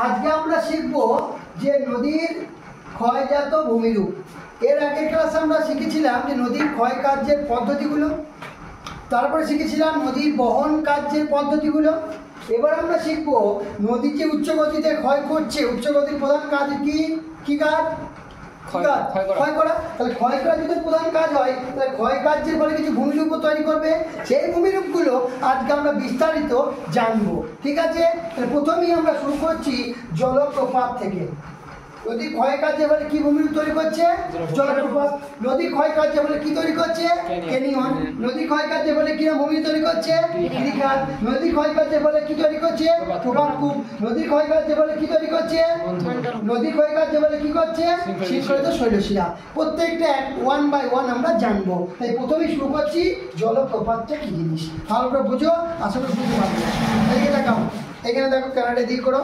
আজকে আমরা শিখব যে নদীর ক্ষয়জাত ভূমিরূপ। এর আগের ক্লাসে আমরা শিখেছিলাম যে নদীর ক্ষয় কার্যের পদ্ধতিগুলো, তারপরে শিখেছিলাম নদীর বহন কার্যের পদ্ধতিগুলো। এবার আমরা শিখব নদী যে উচ্চগতিতে ক্ষয় করছে, উচ্চগতির প্রধান কাজ কি? কি কাজ? ক্ষয় করা। তাহলে ক্ষয় করা যদি প্রধান কাজ হয়, তাহলে ক্ষয় কার্যের ফলে কিছু ভূমিরূপ তৈরি করবে। সেই ভূমিরূপগুলো আজকে আমরা বিস্তারিত জানবো, ঠিক আছে? তাহলে প্রথমেই আমরা শুরু করছি জলপ্রপাত থেকে। নদীর ক্ষয় কার্যের ফলে কি ভূমিরূপ তৈরি করছে? জলপ্রপাত। নদীর ক্ষয় কার্যের ফলে কি তৈরি করছে? ক্যানিয়ন। নদীর ক্ষয় কার্যের ফলে কি ভূমিরূপ তৈরি করছে? গিরিখাত। নদীর ক্ষয় কার্যের ফলে কি তৈরি করছে? প্রপাতকূপ। নদীর ক্ষয় কার্যের ফলে কি তৈরি করছে? নদীর ক্ষয় কার্যের ফলে কি করছে? শৃঙ্খলিত শৈলশিরা। প্রত্যেকটা ওয়ান বাই ওয়ান আমরা জানবো। তাই প্রথমেই শুরু করছি জলপ্রপাতটা কি জিনিস। ভালো করে বুঝো, আসলে বুঝতে পারবে। এদিকে দেখাও, এখানে দেখো, ক্যামেরাটা দিয়ে করো,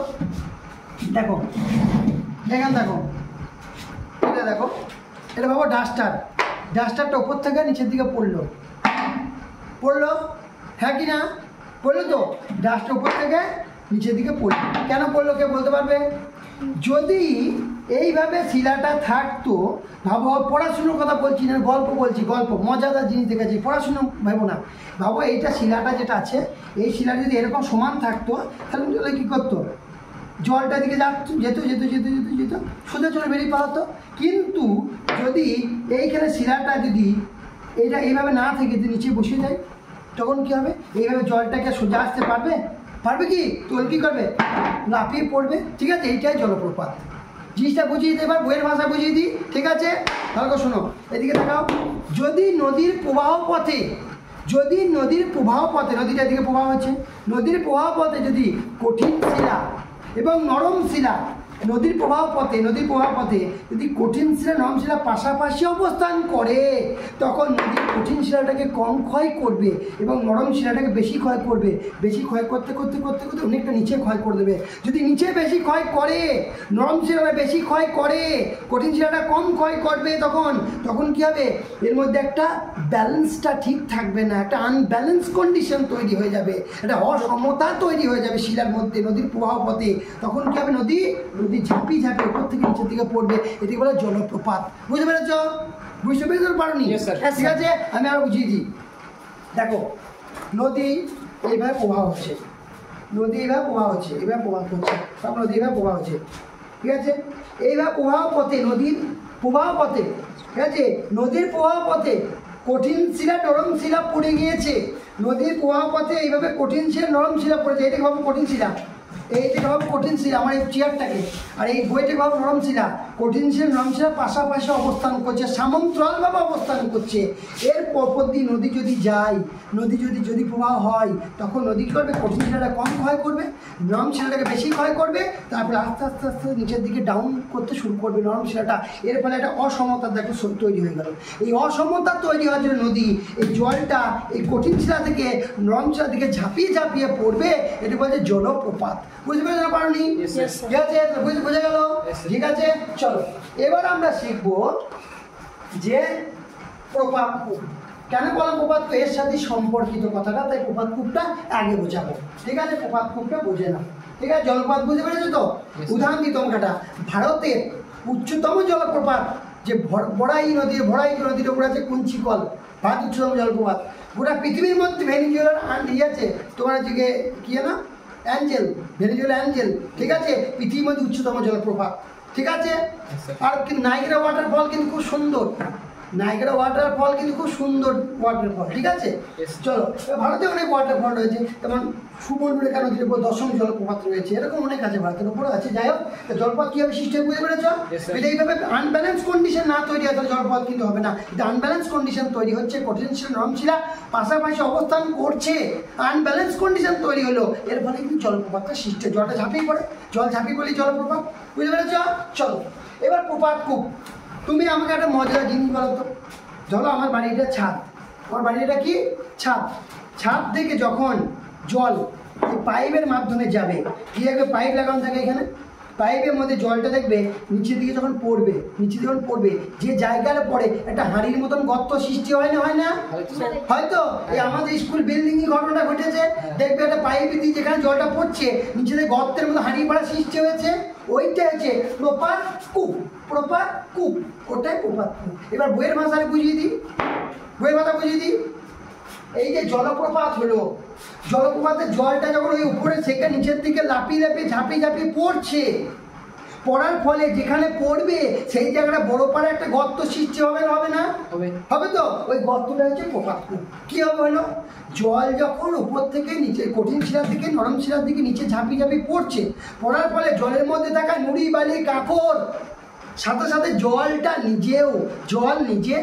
দেখো এখানে দেখো, এটা দেখো, এটা ভাবো ডাস্টার। ডাস্টারটা উপর থেকে নিচের দিকে পড়লো, হ্যাঁ কি না? পড়লো তো, ডাস্টার উপর থেকে নিচের দিকে পড়লো। কেন পড়লো কে বলতে পারবে? যদি এইভাবে শিলাটা থাকতো, ভাবো, পড়াশুনোর কথা বলছি না, গল্প বলছি, গল্প মজাদার জিনিস দেখেছি, পড়াশুনো ভাবো না। ভাবো এইটা শিলাটা যেটা আছে, এই শিলাটা যদি এরকম সমান থাকতো, তাহলে কী করতো? জলটা দিকে যেত সোজা চলে বেরিয়ে পারতো। কিন্তু যদি এইখানে শিলাটা যদি এইটা এইভাবে না থেকে যদি নিচে বসে যায়, তখন কী হবে? এইভাবে জলটাকে সোজা আসতে পারবে কি? তোল কী করবে? লাফিয়ে পড়বে, ঠিক আছে? এইটাই জলপ্রপাত। জিনিসটা বুঝিয়ে দিই, এবার বইয়ের ভাষা বুঝিয়ে দিই, ঠিক আছে? ভালো করে শোনো, এদিকে দেখাও। যদি নদীর প্রবাহ পথে, নদীটা এদিকে প্রবাহ হচ্ছে, নদীর প্রবাহ পথে যদি কঠিন শিলা এবং নরম শিলা, নদীর প্রবাহ পথে যদি কঠিন শিলা নরম শিলা পাশাপাশি অবস্থান করে, তখন নদীর কঠিন শিলাটাকে কম ক্ষয় করবে এবং নরম শিলাটাকে বেশি ক্ষয় করবে। বেশি ক্ষয় করতে অনেকটা নিচে ক্ষয় করে দেবে। যদি নিচে বেশি ক্ষয় করে, নরম শিলাটা বেশি ক্ষয় করে, কঠিন শিলাটা কম ক্ষয় করবে, তখন কী হবে? এর মধ্যে একটা ব্যালেন্সটা ঠিক থাকবে না, একটা আনব্যালেন্স কন্ডিশন তৈরি হয়ে যাবে, একটা অসমতা তৈরি হয়ে যাবে শিলার মধ্যে, নদীর প্রবাহ পথে। তখন কী হবে? নদী ঝাঁপিয়ে উপর থেকে নিচের দিকে পড়বে। এটিকে বলে জলপ্রপাত। বুঝতে পেরেছ? পারোনি? ঠিক আছে, আমি আরো বুঝিয়ে দিই। দেখো, নদী এইভাবে প্রবাহ হচ্ছে, এইভাবে প্রবাহ করছে, তারপর নদী এইভাবে প্রবাহ হচ্ছে, ঠিক আছে? এইভাবে প্রবাহ পথে, নদীর প্রবাহ পথে, ঠিক আছে? নদীর প্রবাহ পথে কঠিন শিলা নরম শিলা পড়ে গিয়েছে। নদীর প্রবাহ পথে এইভাবে কঠিন শিলা নরম শিলা পড়েছে। এটাকে ভাবো কঠিন শিলা, এইটাকে ভাবো কঠিন শিলা, আমার এই চেয়ারটাকে, আর এই বইটাকে ভাবো নরম শিলা। কঠিন শিলা নরম শিলা পাশাপাশি অবস্থান করছে, সমান্তরালভাবে অবস্থান করছে। এর পরপর দিয়ে নদী যদি যায়, যদি প্রবাহ হয়, তখন নদী কী করবে? কঠিন শিলাটা কম ক্ষয় করবে, নরম শিলাটাকে বেশি ক্ষয় করবে, তারপরে আস্তে আস্তে নিচের দিকে ডাউন করতে শুরু করবে নরম শিলাটা। এর ফলে একটা অসমতা দেখো তৈরি হয়ে গেল। এই অসমতা তৈরি হওয়ার জন্য নদী এই জলটা এই কঠিন শিলা থেকে নরম শিলার দিকে ঝাঁপিয়ে পড়বে। এটা বলছে জলপ্রপাত। বুঝতে পেরেছো? পারোনি? ঠিক আছে, বুঝে গেল? ঠিক আছে, চলো এবার আমরা শিখবো যে প্রপাতকূপ। কেন বললাম প্রপাতকূপ? এর সাথে সম্পর্কিত কথাটা, তাই প্রপাতকূপটা আগে বোঝাবো, ঠিক আছে? প্রপাতকূপটা বোঝে না, ঠিক আছে? জলপ্রপাত বুঝতে পেরেছো তো? উদাহরণ দিই তোমাকে, ভারতের উচ্চতম জলপ্রপাত যে বড়াই নদীর উপর আছে কুঞ্চিকল, ভারত উচ্চতম জলপ্রপাত। গোটা পৃথিবীর মধ্যে ভেনিজুয়েলার আছে তোমার হচ্ছে কি না, ভেনিজুয়েলা অ্যাঞ্জেল, ঠিক আছে? পৃথিবীর মধ্যে উচ্চতম জলপ্রপাত, ঠিক আছে? আর নাইগ্রা ওয়াটারফল কিন্তু খুব সুন্দর, ওয়াটারফল, ঠিক আছে? চলো, ভারতে অনেক ওয়াটারফল রয়েছে, যেমন সুবর্ণরেখা নদীর উপর 10ম জলপ্রপাত রয়েছে, এরকম অনেক আছে, ভারতের উপরে আছে। যাই হোক, জলপ্রপাত কীভাবে সৃষ্টি হয় বুঝতে পেরেছ? এটা এইভাবে আনব্যালেন্স কন্ডিশন না তৈরি হয় তাহলে জলপ্রপাত কিন্তু হবে না। এটা আনব্যালেন্স কন্ডিশন তৈরি হচ্ছে, কঠিন শিলা নরম শিলা পাশাপাশি অবস্থান করছে, আনব্যালেন্স কন্ডিশন তৈরি হলো, এর ফলে কিন্তু জলপ্রপাতটা সৃষ্টি হয়। জল ঝাঁপিয়ে পড়লে জলপ্রপাত। বুঝতে পেরেছ? চলো এবার প্রপাতকূপ। তুমি আমাকে একটা মজার জিনিস বলো তো। ধরো আমার বাড়িটা ছাদ, কি ছাদ থেকে যখন জল এই পাইপের মাধ্যমে যাবে, কি একটা পাইপ লাগানো থাকে এখানে, পাইপের মধ্যে জলটা দেখবে নিচের দিকে যখন পড়বে, নিচের দিকে যখন পড়বে, যে জায়গাটা পড়ে একটা হাঁড়ির মতন গর্ত সৃষ্টি হয় না, হয় না? হয়তো এই আমাদের স্কুল বিল্ডিং ঘটনাটা ঘটেছে, দেখবে একটা পাইপ দিয়ে যেখানে জলটা পড়ছে নিচে থেকে গর্তের মতো হাঁড়ি পাড়া সৃষ্টি হয়েছে, ওইটা হচ্ছে প্রপাত কূপ। প্রপাত কূপ, ওটাই প্রপাত কূপ। এবার বইয়ের ভাষায় বুঝিয়ে দিই, বইয়ের ভাষা বুঝিয়ে দিই। এই যে জলপ্রপাত হলো, জলপ্রপাতের জলটা যখন ওই উপরে থেকে নিচের দিকে লাফিয়ে লাফিয়ে ঝাঁপিয়ে ঝাঁপিয়ে পড়ছে, পড়ার ফলে যেখানে পড়বে সেই জায়গাটা বড় পাড়ে একটা গর্ত সৃষ্টি হবে না, হবে না? হবে তো। ওই গর্তটা হচ্ছে প্রপাত কূপ। কী হবে হলো, জল যখন উপর থেকে নিচে কঠিন শিলার দিকে নরম শিলার দিকে নিচে ঝাঁপিয়ে ঝাঁপিয়ে পড়ছে, পড়ার ফলে জলের মধ্যে থাকা নুড়ি বালি কাঁকড় সাথে সাথে জলটা নিজেও, জল নিজে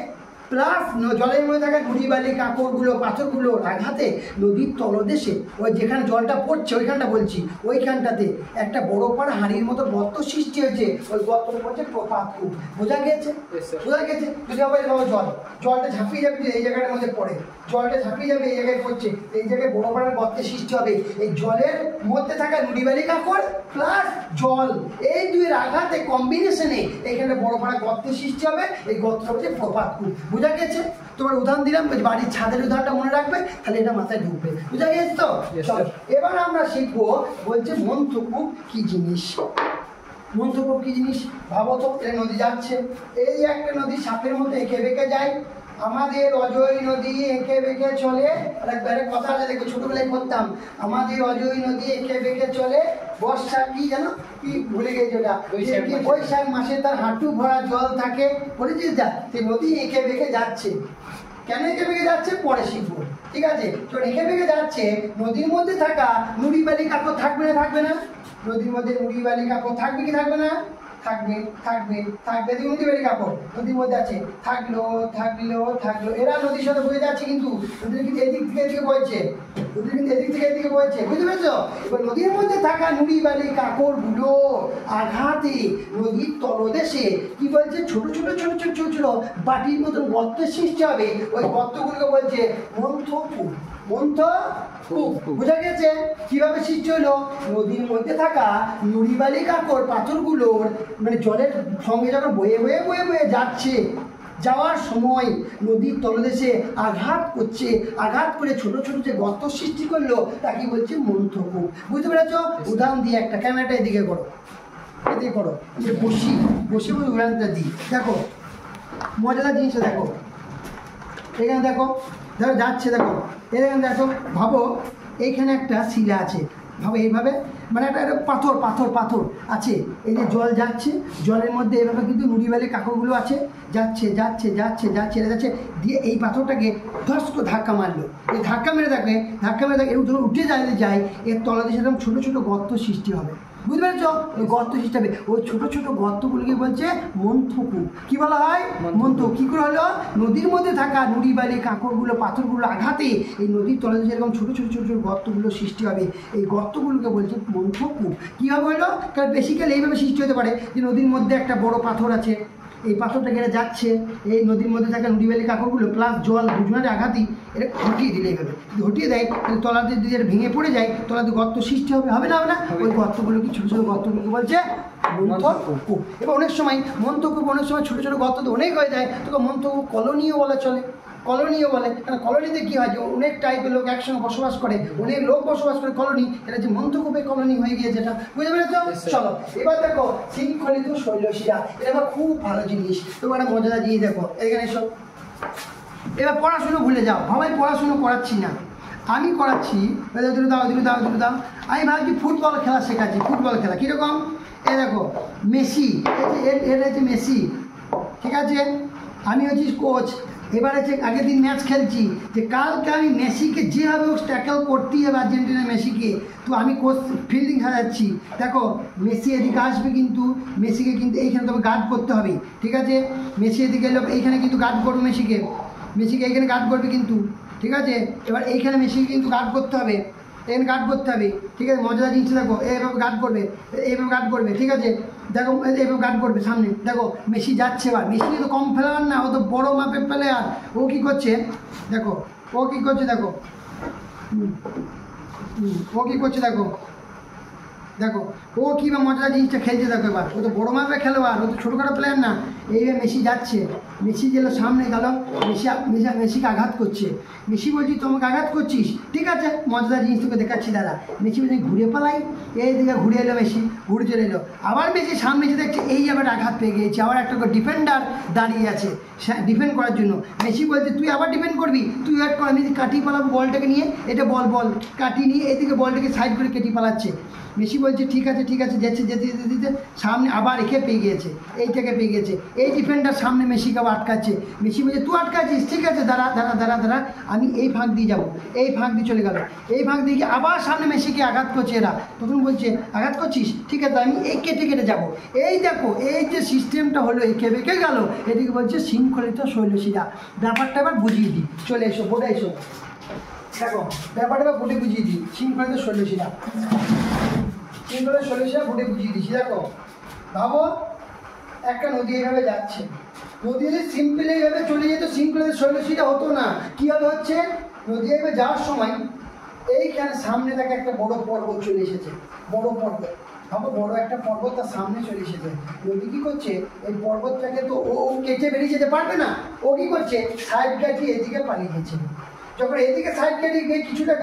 প্লাস জলের মধ্যে থাকা নুড়ি বালি কাঁকড়গুলো পাথরগুলোর আঘাতে নদীর তলদেশে ওই যেখানে জলটা পড়ছে ওইখানটা বলছি, ওইখানটাতে একটা বড় পাড়া হাঁড়ির মতো গর্ত সৃষ্টি হয়েছে, ওই গর্তটা পড়ছে প্রপাত কূপ। বোঝা গেছে? বোঝা গেছে? যদি আবার জল, জলটা ঝাঁপিয়ে ঝাঁপিয়ে এই জায়গাটার মধ্যে পড়ে, জলটা ঝাঁপিয়ে যাবে এই জায়গায় পড়ছে, এই জায়গায় বড় পাড়ার গর্তের সৃষ্টি হবে। এই জলের মধ্যে থাকা নুড়ি বালি কাঁকড় প্লাস জল, এই দুইয়ের আঘাতে কম্বিনেশনে এইখানে বড় পাড়া গর্তের সৃষ্টি হবে, এই গর্তটা হচ্ছে প্রপাত কূপ। বোঝা গেছে? তোমার উদাহরণ দিলাম, বাড়ির ছাদের উদাহরণটা মনে রাখবে, তাহলে এটা মাথায় ঢুকবে। বুঝা গেছে তো? এবার আমরা শিখবো, বলছে মন্থকূপ কি জিনিস। মন্থকূপ কি জিনিস ভাবো তো। এই নদী যাচ্ছে, এই একটা নদী সাপের মতো এঁকে বেঁকে যায়, আমাদের অজয় নদী এঁকে বেঁকে চলে। একবারে কথা আছে, দেখো ছোটবেলায় করতাম, আমাদের অজয় নদী এঁকে বেঁকে চলে, বর্ষা কি জানো কি ভুলে গেছে ওটা, বৈশাখ মাসে তার হাঁটু ভরা জল থাকে, পড়েছিস যা, সে নদী এঁকে বেঁকে যাচ্ছে। কেন এঁকে বেঁকে যাচ্ছে পরে শিখবো, ঠিক আছে? তো এঁকে বেঁকে যাচ্ছে, নদীর মধ্যে থাকা নুড়ি বালি কাঁকড় থাকবে না, থাকবে না? নদীর মধ্যে নুড়ি বালি কাঁকড় থাকবে কি থাকবে না? থাকবে, থাকবে, থাকবে। নুড়ি বালি কাঁকড় নদীর মধ্যে আছে, থাকলো থাকলো থাকলো, এরা নদীর সাথে বয়ে যাচ্ছে, কিন্তু নদীর কিন্তু এদিক থেকে এদিকে বইছে, নদীর কিন্তু এদিক থেকে এদিকে বইছে, বুঝতে পেরেছো? এবার নদীর মধ্যে থাকা নুড়ি বালি কাঁকড় গুলো আঘাতে নদীর তলদেশে কি বলছে, ছোট ছোট ছোট ছোট ছোট ছোট বাটির মতন গর্তের সৃষ্টি হবে, ওই গর্তগুলোকে বলছে মন্থকূপ। মন্থকূপ, বোঝা গেছে? কিভাবে সৃষ্টি হলো, নদীর মধ্যে থাকা নুড়ি বালি কাঁকড় পাথরগুলোর মানে জলের সঙ্গে যখন বয়ে বয়ে বয়ে বয়ে যাচ্ছে, যাওয়ার সময় নদীর তলদেশে আঘাত করছে, আঘাত করে ছোট ছোট যে গর্ত সৃষ্টি করলো তাকে বলছে মন্থকূপ। বুঝতে পেরেছ? উদাহরণ দিয়ে একটা, ক্যামেরাটা এদিকে করো, এদিকে করো, বসি বসে বসে উদাহরণটা দিই। দেখো মজাদার জিনিসটা দেখো, এখানে দেখো, ধরো যাচ্ছে, দেখো এখানে দেখো, ভাবো এইখানে একটা শিলা আছে, ভাবে এইভাবে, মানে একটা পাথর পাথর পাথর আছে, এই যে জল যাচ্ছে, জলের মধ্যে এইভাবে কিন্তু নুড়ি বালি কাঁকড়গুলো আছে, যাচ্ছে যাচ্ছে যাচ্ছে যাচ্ছে যাচ্ছে, দিয়ে এই পাথরটাকে ধস করে ধাক্কা মারলো, এই ধাক্কা মেরে দেখে, ধাক্কা মেরে দেখে যখন উঠে যায়, এর তলাদেশে এরকম ছোটো ছোটো গর্ত সৃষ্টি হবে। বুঝতে পেরেছ? ওই গর্ত সৃষ্টি হবে, ওই ছোটো ছোটো গর্তগুলোকে বলছে মন্থকূপ। কি বলা হয়? মন্থকূপ। কী করে হলো, নদীর মধ্যে থাকা নুড়ি বালি কাঁকড়গুলো পাথরগুলো আঘাতে এই নদীর তলাদেশে এরকম ছোটো ছোটো ছোটো ছোটো গর্তগুলো সৃষ্টি হবে, এই গর্তগুলোকে বলছে মন্থকূপ। কীভাবে হলো, কারণ বেসিক্যালি এইভাবে সৃষ্টি হতে পারে যে নদীর মধ্যে একটা বড় পাথর আছে, এই পাথরটা গেলে যাচ্ছে, এই নদীর মধ্যে থাকা নুড়ি বালি কাঁকড়গুলো প্লাস জল দুজনের আঘাতেই এটা হটিয়ে দিলে এইভাবে, যদি হটিয়ে দেয় তাহলে তলাতে যদি এটা ভেঙে পড়ে যায়, তলাতে গর্ত সৃষ্টি হবে, হবে না? হবে না? ওই গর্তগুলো কি ছোটো ছোটো গর্তগুলোকে বলছে মন্থকূপ। এবার অনেক সময় মন্থকূপ, অনেক সময় ছোটো ছোটো গর্ত তো অনেক হয়ে যায়, তোকে মন্থকূপ কলোনিও বলা চলে, কলোনিও বলে, কারণ কলোনিতে কী হয় যে অনেক টাইপের লোক একসঙ্গে বসবাস করে, অনেক লোক বসবাস করে, কলোনি, এটা যে মন্থকূপের কলোনি হয়ে গিয়েছে, এটা বুঝতে পেরেছ? চলো এবার দেখো শৃঙ্খলিত শৈলশিরা, এটা আবার খুব ভালো জিনিস, তোমার একটা মজাদার জিনিস দেখো এখানে সব। এবার পড়াশুনো ভুলে যাও, ভাবাই পড়াশুনো করাচ্ছি না, আমি করাচ্ছি, দুটো দাও দুটো দাও দুটো দাও, আমি ভাবছি ফুটবল খেলা শেখাচ্ছি, ফুটবল খেলা কীরকম, এ দেখো মেসি, এর হচ্ছে মেসি, ঠিক আছে, আমি হচ্ছি কোচ। এবার হচ্ছে আগের দিন ম্যাচ খেলছি, যে কালকে আমি মেসিকে যেভাবে ট্যাকল করতেই হবে আর্জেন্টিনা মেসিকে, তো আমি কোচ ফিল্ডিং সাজাচ্ছি। দেখো মেসি এদিকে আসবে, কিন্তু মেসিকে কিন্তু এইখানে তবে গার্ড করতে হবে, ঠিক আছে? মেসি এদিকে এলো, এইখানে কিন্তু গার্ড করবে মেসিকে, মেসিকে এইখানে গার্ড করবে কিন্তু, ঠিক আছে? এবার এইখানে মেসিকে কিন্তু গার্ড করতে হবে, এখানে গার্ড করতে হবে, ঠিক আছে? মজাদার জিনিস দেখো, এইভাবে গার্ড করবে, এইভাবে গার্ড করবে, ঠিক আছে? দেখো এইভাবে গার্ড করবে সামনে, দেখো মেসি যাচ্ছে, এবার মেসি তো কম প্লেয়ার না, ও তো বড়ো মাপের প্লেয়ার, ও কী করছে দেখো, ও কী করছে দেখো, ও কী করছে দেখো, দেখো ও কী বা মজার জিনিসটা খেলছে, দেখো এবার ও তো বড়ো মাপের খেলোয়াড়, ও তো ছোটোখাটো প্লেয়ার না। এইভাবে মেসি যাচ্ছে, মেসি গেলো সামনে গেল, মেসিকে আঘাত করছে। মেসি বলছি তোমাকে আঘাত করছিস, ঠিক আছে মজাদার জিনিস তোকে দেখাচ্ছি দাদা। মেসি বলছি ঘুরে পালাই, এই দিকে ঘুরে এলো মেসি, ঘুরে চলে এলো। আবার মেসি সামনে এসে দেখছে এই আবার আঘাত পেয়ে গিয়েছে, আবার একটা ডিফেন্ডার দাঁড়িয়ে আছে ডিফেন্ড করার জন্য। মেসি বলছে তুই আবার ডিফেন্ড করবি, তুই ওয়েট কর, আমি কাটিয়ে পালাবো বলটাকে নিয়ে, এটা বল কাটিয়ে নিয়ে এদিকে বলটাকে সাইড করে কেটে পালাচ্ছে। মেসি বলছে ঠিক আছে যাচ্ছে, যেতে সামনে আবার একে পেয়ে গিয়েছে, এইটাকে পেয়ে গিয়েছে, এই ডিফেন্ডার সামনে মেসিকে আবার আটকাচ্ছে। মেসি বলছে তুই আটকাচ্ছিস, ঠিক আছে দাঁড়া, আমি এই ফাঁক দিয়ে যাবো, এই ফাঁক দিয়ে চলে গেল, এই ফাঁক দিয়ে গিয়ে আবার সামনে মেসিকে আঘাত করছে এরা। তখন বলছে আঘাত করছিস, ঠিক আছে আমি এই কেটে যাবো। এই দেখো এই যে সিস্টেমটা হলো, এঁকে বেঁকে গেল, এদিকে বলছে শৃঙ্খলিত শৈলশিরা। ব্যাপারটা এবার বুঝিয়ে দিই, চলে এসো বোর্ডে এসো, দেখো ব্যাপারটা এবার বোর্ডে বুঝিয়ে দিই। শৃঙ্খলিত শৈলশিরা বোর্ডে বুঝিয়ে দিচ্ছি। দেখো ভাবো একটা নদী এইভাবে যাচ্ছে, নদী যদি সিম্পল এইভাবে চলে যেত শৃঙ্খলিত শৈলশিরা হতো না। কীভাবে হচ্ছে, নদী এইভাবে যাওয়ার সময় এইখানে সামনে থেকে একটা বড় পর্বত চলে এসেছে, বড় পর্বত, ভাবো বড় একটা পর্বত তার সামনে চলে এসেছে। নদী কী করছে, এই পর্বতটাকে তো ও কেটে বেরিয়ে যেতে পারবে না, ও কী করছে সাইড কাটিয়ে এদিকে পালিয়ে গেছে। যখন এদিকে সাইড কাটিয়ে গিয়ে কিছুটা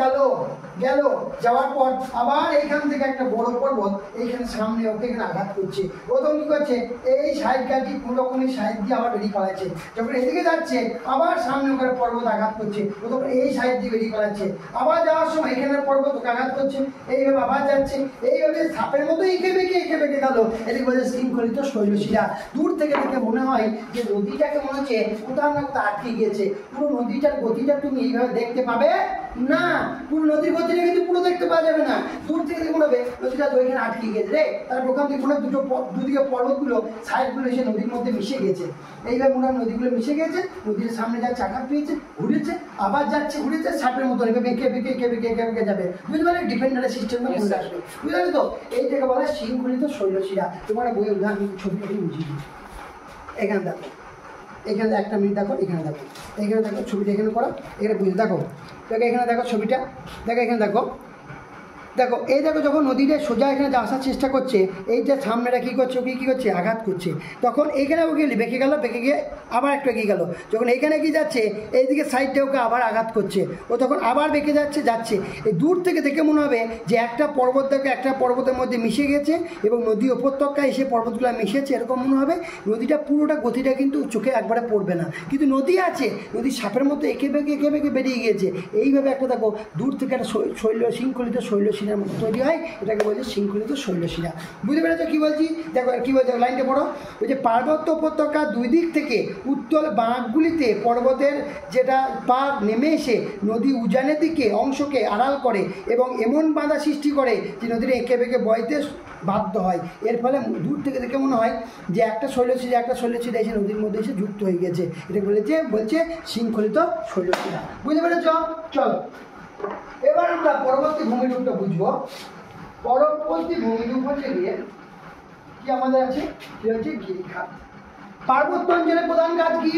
গেল যাওয়ার পর আবার এইখান থেকে একটা বড় পর্বত এইখানে সামনে ওকে এখানে আঘাত করছে। ও তখন কী করছে, এই সাইড কাটিয়ে কোনো রকমের সাইড দিয়ে আবার বেরিয়ে পালাচ্ছে। যখন এদিকে যাচ্ছে আবার সামনে ওকে পর্বত আঘাত করছে, ও তখন এই সাইড দিয়ে বেরিয়ে পালাচ্ছে। আবার যাওয়ার সময় এখানে পর্বত ওকে আঘাত করছে, এইভাবে আবার যাচ্ছে, এইভাবে সাপের মতো এঁকে বেঁকে গেল। এদিকে বলছে শৃঙ্খলিত শৈলশিরা। দূর থেকে দেখে মনে হয় যে নদীটাকে মনে হচ্ছে কোথাও না কোথাও আটকে গিয়েছে। পুরো নদীটার গতিটা তুমি এইভাবে দেখতে পাবে না, পুরো নদীর গতিটা কিন্তু পুরো দেখতে পাওয়া যাবে না। দূর থেকে দেখে মনে হবে নদীটা তো এখানে আটকে গেছে রে, তারপর ওখান থেকে মনে হয় দুদিকে পর্বতগুলো সাইডগুলো এসে নদীর মধ্যে মিশে গেছে। এইভাবে মনে হয় নদীগুলো মিশে গেছে, নদীর সামনে যাচ্ছে আঘাত পেয়েছে, ঘুরেছে, আবার যাচ্ছে ঘুরেছে, সাপের মতো বেঁকে বেঁকে যাবে। বুঝতে পারলে ডিফেন্ডারের সিস্টেমটা বুঝে আসবে, বুঝতে পারলে তো। এই থেকে বলা হয় শৃঙ্খলিত শৈলশিরা। তোমার বইয়ের উদাহরণ ছবিটা বুঝিয়ে দিই। এখানে দেখো, এখানে একটা মিনিট দেখো, এখানে দেখো ছবিটা এখানে করো, এখানে বুঝে দেখো এখানে দেখো ছবিটা, এখানে দেখো এই দেখো যখন নদীটা সোজা এখানে আসার চেষ্টা করছে, এইটা সামনেটা কী করছে, ওকে কী করছে আঘাত করছে। তখন এইখানে ওকে বেঁকে গিয়ে আবার একটু এগিয়ে গেল। যখন এইখানে কি যাচ্ছে এইদিকে সাইডটা ওকে আবার আঘাত করছে, ও তখন আবার বেঁকে যাচ্ছে। এই দূর থেকে দেখে মনে হবে যে একটা পর্বত থেকে একটা পর্বতের মধ্যে মিশে গেছে এবং নদী উপত্যকায় এসে পর্বতগুলো মিশেছে, এরকম মনে হবে। নদীটা পুরোটা গতিটা কিন্তু চোখে একবারে পড়বে না, কিন্তু নদী আছে, নদী সাপের মতো এঁকে বেঁকে বেরিয়ে গিয়েছে। এইভাবে একটা দেখো দূর থেকে একটা শৃঙ্খলিত শৈলশিরার মতো তৈরি হয়, এটাকে বলছে শৃঙ্খলিত শৈলশিরা। বুঝতে পেরেছো কী বলছি? দেখো কী বলছে লাইনটা পড়ো, ওই যে পার্বত্য উপত্যকা দুই দিক থেকে উত্তল বাঁকগুলিতে পর্বতের যেটা পার নেমে এসে নদী উজানের দিকে অংশকে আড়াল করে এবং এমন বাধা সৃষ্টি করে যে নদীর এঁকে বেঁকে বইতে বাধ্য হয়। এর ফলে দূর থেকে দেখে মনে হয় যে একটা শৈলশিরা এসে নদীর মধ্যে এসে যুক্ত হয়ে গেছে। এটা বলছে শৃঙ্খলিত শৈলশিরা। বুঝতে পেরেছ? চলো এবার আমরা পরবর্তী ভূমিরূপটা বুঝবো। পরবর্তী ভূমিরূপ হচ্ছে গিয়ে কি আমাদের আছে, কি হচ্ছে গিরিখাত। পার্বত্য অঞ্চলের প্রধান কাজ কি?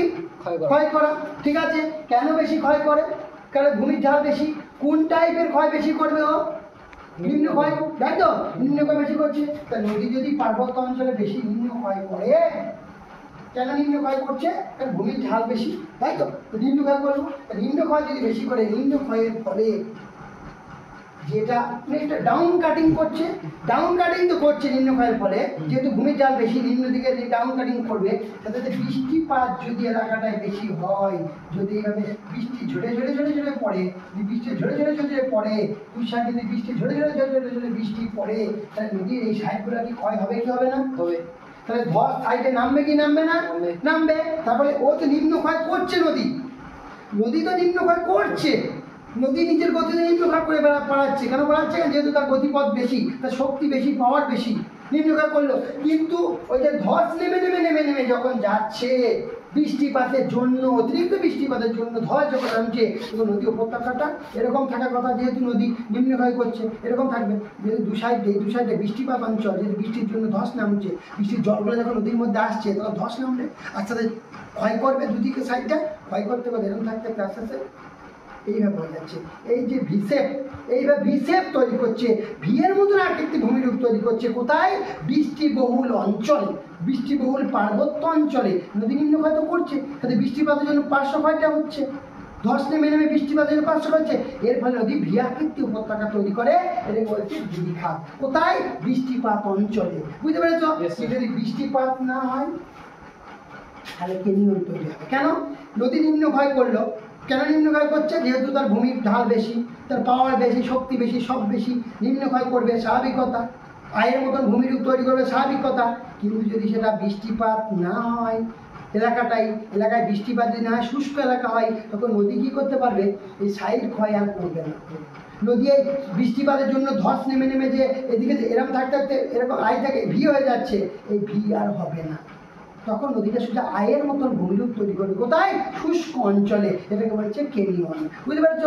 ক্ষয় করা। ঠিক আছে, কেন বেশি ক্ষয় করে? কারণ ভূমির ঢাল বেশি। কোন টাইপের ক্ষয় বেশি করবে ও? নিম্ন ক্ষয়, তাই তো? নিম্ন ক্ষয় বেশি করছে। তা নদী যদি পার্বত্য অঞ্চলে বেশি নিম্ন ক্ষয় করে, কেন নিম্ন ক্ষয় করছে? কারণ ভূমির ঢাল বেশি, তাই তো? নিম্ন ক্ষয় করবো। নিম্ন ক্ষয় যদি বেশি করে, নিম্ন ক্ষয়ের ফলে যেটা একটা ডাউন কাটিং করছে, ডাউন কাটিং তো করছে নিম্ন ক্ষয়ের ফলে, যেহেতু ভূমির ঢাল বেশি নিম্ন দিকে ডাউন কাটিং করবে, তাতে বৃষ্টিপাত যদি এলাকাটায় বেশি হয়, যদি এইভাবে বৃষ্টি ঝরে পড়ে, যদি বৃষ্টি ঝরে পড়ে, দুই সাইড যদি বৃষ্টি ঝরে বৃষ্টি পড়ে, তাহলে নদীর এই সাইডগুলো কি ক্ষয় হবে কি হবে না? হবে। তাহলে ধস সাইডে নামবে কি নামবে না? নামবে। তারপরে ও তো নিম্ন ক্ষয় করছে, নদী তো নিম্ন ক্ষয় করছে, নদী নিজের গতিতে নিম্ন ক্ষয় করে বাড়াচ্ছে। কেন বাড়াচ্ছে? যেহেতু তার গতিপথ বেশি, তার শক্তি বেশি, পাওয়ার বেশি, নিম্ন ক্ষয় করলো। কিন্তু ওই যে ধস নেমে যখন যাচ্ছে বৃষ্টিপাতের জন্য, অতিরিক্ত বৃষ্টিপাতের জন্য ধস যখন নামছে, তখন নদী উপত্যকাটা এরকম থাকার কথা, যেহেতু নদী নিম্ন ক্ষয় করছে এরকম থাকবে। যেহেতু দু সাইডে বৃষ্টিপাত অঞ্চল, যেহেতু বৃষ্টির জন্য ধস নামছে, বৃষ্টির জলগুলো যখন নদীর মধ্যে আসছে তখন ধস নামবে, আস্তে আস্তে ক্ষয় করবে, দুদিকে সাইডটা ক্ষয় করতে পারে, এরকম থাকতে আস্তে আস্তে এইভাবে হয়ে যাচ্ছে, এই যে ভিসেপ, এইভাবে ভিসেপ তৈরি করছে, ভিয়ের মতন আকৃতি ভূমিরূপ তৈরি করছে। কোথায়? বৃষ্টিবহুল অঞ্চলে, বৃষ্টিবহুল পার্বত্য অঞ্চলে নদী নিম্নক্ষয় তো করছে, তাহলে বৃষ্টিপাতের জন্য পার্শ্বক্ষয়টা হচ্ছে, ধস নেমে নেমে বৃষ্টিপাতের জন্য পার্শ্ব হচ্ছে, এর ফলে নদী ভি আকৃতি উপত্যকা তৈরি করে, এটাকে বলছে গিরিখাত। কোথায়? বৃষ্টিপাত অঞ্চলে। বুঝতে পেরেছ? যদি বৃষ্টিপাত না হয় তাহলে কেনিয়ন তৈরি হবে। কেন? নদী নিম্নক্ষয় করলো, কেন নিম্নক্ষয় করছে? যেহেতু তার ভূমির ঢাল বেশি, তার পাওয়ার বেশি, শক্তি বেশি, সব বেশি, নিম্নক্ষয় করবে, স্বাভাবিক কথা। আয়ের মতন ভূমিরূপ তৈরি করবে, স্বাভাবিক কথা। কিন্তু যদি সেটা বৃষ্টিপাত না হয়, এলাকায় বৃষ্টিপাত যদি না হয়, শুষ্ক এলাকা হয়, তখন নদী কী করতে পারবে? এই সাইড ক্ষয় আর করবে না। নদী এই বৃষ্টিপাতের জন্য ধস নেমে নেমে যে এদিকে এরকম থাকতে থাকতে এরকম আয় থেকে ভি হয়ে যাচ্ছে, এই ভি আর হবে না। তখন নদীটা শুধু আয়ের মতন ভূমিরূপ তৈরি করবে। কোথায়? শুষ্ক অঞ্চলে, এটাকে বলছে কেনিয়ন। বুঝতে পেরেছ?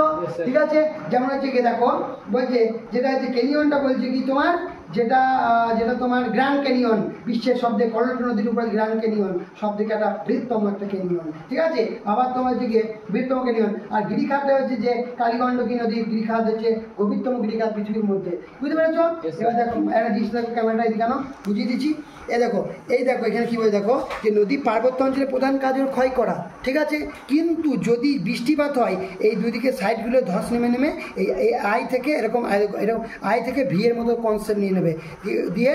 ঠিক আছে। যেমন হচ্ছে কি দেখো, বলছে যেটা হচ্ছে কেনিয়নটা বলছে কি তোমার, যেটা তোমার গ্র্যান্ড ক্যানিয়ন, বিশ্বের সবথেকে কলোরাডো নদীর উপর গ্র্যান্ড ক্যানিয়ন, সবথেকে একটা বৃহত্তম একটা ক্যানিয়ন। ঠিক আছে। আবার তোমার হচ্ছে গিয়ে বৃহত্তম ক্যানিয়ন। আর গিরিখাতটা হচ্ছে যে কালীগণ্ডকী নদীর গিরিখাত হচ্ছে গভীরতম গিরিখাত পৃথিবীর মধ্যে। বুঝতে পেরেছ? এবার দেখো একটা জিনিস দেখো, ক্যামেরাটা এদিকে কেন বুঝিয়ে দিচ্ছি। এই দেখো এখানে কী বলে দেখো, যে নদী পার্বত্য অঞ্চলের প্রধান কাজ হল ক্ষয় করা। ঠিক আছে। কিন্তু যদি বৃষ্টিপাত হয়, এই দুদিকে সাইডগুলো ধস নেমে নেমে এই আই থেকে এরকম আই থেকে ভিয়ের মতো কনসেপ্ট নিয়ে নেবে, দিয়ে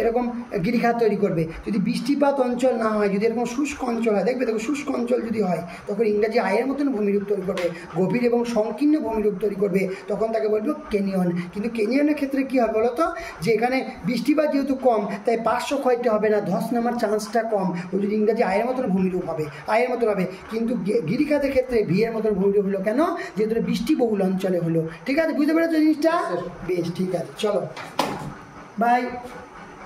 এরকম গিরিখাত তৈরি করবে। যদি বৃষ্টিপাত অঞ্চল না হয়, যদি এরকম শুষ্ক অঞ্চল হয়, দেখো শুষ্ক অঞ্চল যদি হয়, তখন ইংরাজি আয়ের মতন ভূমিরূপ তৈরি করবে, গভীর এবং সংকীর্ণ ভূমিরূপ তৈরি করবে, তখন তাকে বলবো কেনিয়ন। কিন্তু কেনিয়নের ক্ষেত্রে কী হবে বলো তো, যে এখানে বৃষ্টিপাত যেহেতু কম, তাই পার্শ্বক্ষয়টা হবে না, ধস নামার চান্সটা কম, ওই যদি ইংরাজি আয়ের মতন ভূমিরূপ হবে, আয়ের মতন হবে। কিন্তু গিরিখাতের ক্ষেত্রে ভিয়ের মতন ভূমিরূপ হলো, কেন? যেহেতু বৃষ্টিবহুল অঞ্চলে হলো। ঠিক আছে, বুঝতে পেরেছো জিনিসটা? বেশ, ঠিক আছে, চলো বাই।